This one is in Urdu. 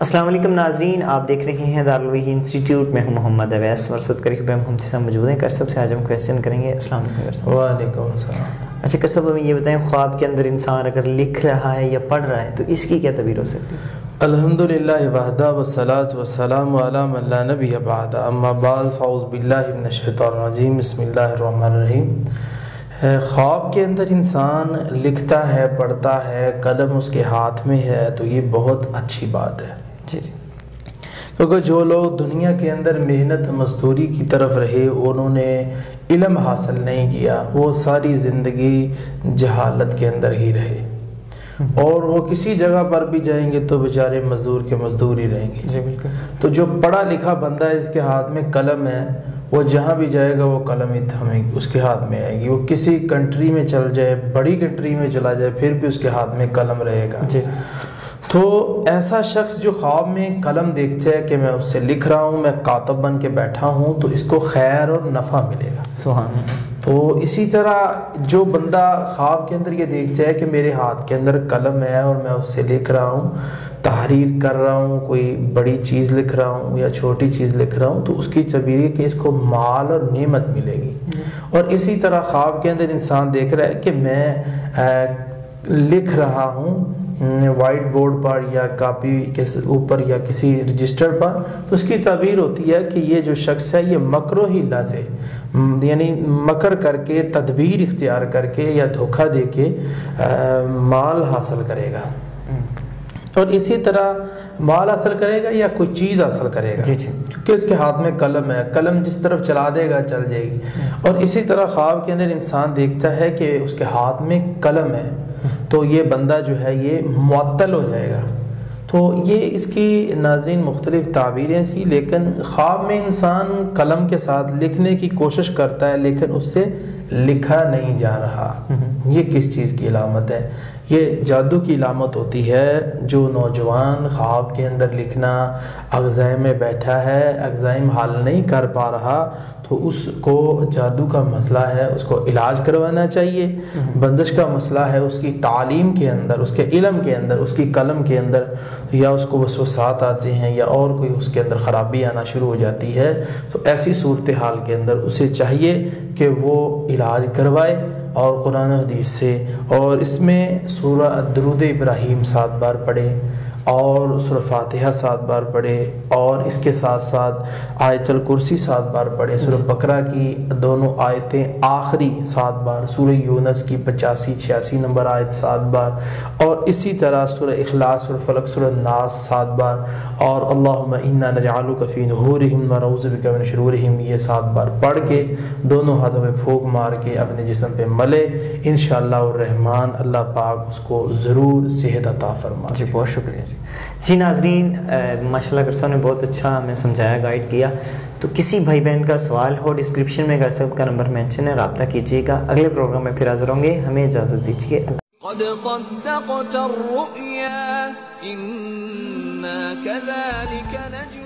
السلام علیکم ناظرین، آپ دیکھ رہے ہیں دارالوحی انسٹیٹیوٹ. میں ہوں محمد اویس. ورصد قریب ہم سے موجود ہیں. کرسب سے آج ہم کویسچن کریں گے. السلام علیکم کرسب. وعلیکم السلام. اچھا کرسب، ہمیں یہ بتائیں، خواب کے اندر انسان اگر لکھ رہا ہے یا پڑھ رہا ہے تو اس کی کیا تعبیر ہو سکتی ہے؟ الحمدللہ وحدہ والصلاۃ والسلام علی من لا نبی بعد، اما بعد، فاعوذ باللہ من الشیطان الرجیم، بسم اللہ الرحمن الرحیم. خواب کے اندر انسان لکھتا ہے، پڑھتا ہے، قلم اس کے ہاتھ میں ہے، تو یہ بہت اچھی بات ہے. جی کیونکہ جو لوگ دنیا کے اندر محنت مزدوری کی طرف رہے، انہوں نے علم حاصل نہیں کیا، وہ ساری زندگی جہالت کے اندر ہی رہے، اور وہ کسی جگہ پر بھی جائیں گے تو بیچارے مزدور کے مزدور ہی رہیں گے. جی بالکل. تو جو پڑھا لکھا بندہ ہے، اس کے ہاتھ میں قلم ہے، وہ جہاں بھی جائے گا وہ قلم ہمیں اس کے ہاتھ میں آئے گی. وہ کسی کنٹری میں چل جائے، بڑی کنٹری میں چلا جائے، پھر بھی اس کے ہاتھ میں قلم رہے گا. جی. تو ایسا شخص جو خواب میں قلم دیکھتا ہے کہ میں اس سے لکھ رہا ہوں، میں کاتب بن کے بیٹھا ہوں، تو اس کو خیر اور نفع ملے گا. سبحان اللہ. تو اسی طرح جو بندہ خواب کے اندر یہ دیکھتا ہے کہ میرے ہاتھ کے اندر قلم ہے اور میں اس سے لکھ رہا ہوں، تحریر کر رہا ہوں، کوئی بڑی چیز لکھ رہا ہوں یا چھوٹی چیز لکھ رہا ہوں، تو اس کی تعبیر کہ اس کو مال اور نعمت ملے گی. اور اسی طرح خواب کے اندر انسان دیکھ رہا ہے کہ میں لکھ رہا ہوں وائٹ بورڈ پر یا کاپی کے اوپر یا کسی رجسٹر پر، تو اس کی تعبیر ہوتی ہے کہ یہ جو شخص ہے یہ مکر و حیلہ سے، یعنی مکر کر کے، تدبیر اختیار کر کے یا دھوکہ دے کے مال حاصل کرے گا. اور اسی طرح مال حاصل کرے گا یا کوئی چیز حاصل کرے گا. جی جی. کیونکہ اس کے ہاتھ میں قلم ہے، قلم جس طرف چلا دے گا چل جائے گی. اور اسی طرح خواب کے اندر انسان دیکھتا ہے کہ اس کے ہاتھ میں قلم ہے، تو یہ بندہ جو ہے یہ معطل ہو جائے گا. تو یہ اس کی ناظرین مختلف تعبیریں تھیں، لیکن خواب میں انسان قلم کے ساتھ لکھنے کی کوشش کرتا ہے لیکن اس سے لکھا نہیں جا رہا. یہ کس چیز کی علامت ہے؟ یہ جادو کی علامت ہوتی ہے. جو نوجوان خواب کے اندر لکھنا اغزائم میں بیٹھا ہے، اغزائم حل نہیں کر پا رہا، تو اس کو جادو کا مسئلہ ہے، اس کو علاج کروانا چاہیے. بندش کا مسئلہ ہے اس کی تعلیم کے اندر، اس کے علم کے اندر، اس کی قلم کے اندر، یا اس کو وسوسات آتے ہیں یا اور کوئی اس کے اندر خرابی آنا شروع ہو جاتی ہے. تو ایسی صورتحال کے اندر اسے چاہیے کہ وہ علاج کروائے اور قرآن و حدیث سے، اور اس میں سورہ الدرود ابراہیم 7 بار پڑھے اور سورہ فاتحہ 7 بار پڑھے، اور اس کے ساتھ ساتھ آیت الکرسی 7 بار پڑھے، سورہ بقرہ کی دونوں آیتیں آخری 7 بار، سورہ یونس کی 85-86 نمبر آیت 7 بار، اور اسی طرح سورہ اخلاص، سورہ فلق، سورہ ناس 7 بار، اور اللہم انا نجعلک فی نحورہم ونعوذ بک من شرورہم، یہ 7 بار پڑھ کے دونوں ہاتھوں میں پھونک مار کے اپنے جسم پہ ملے. انشاءاللہ الرحمن اللہ پاک اس کو ضرور صحت عطا فرمائے. جی بہت شکریہ. جی ناظرین، ماشاءاللہ کرسب نے بہت اچھا ہمیں سمجھایا، گائیڈ کیا. تو کسی بھائی بہن کا سوال ہو، ڈسکرپشن میں کرسب کا نمبر مینشن ہے، رابطہ کیجیے گا. اگلے پروگرام میں پھر حاضر ہوں گے. ہمیں اجازت دیجیے. قد صدقت الرؤيا إنا كذلك نجزي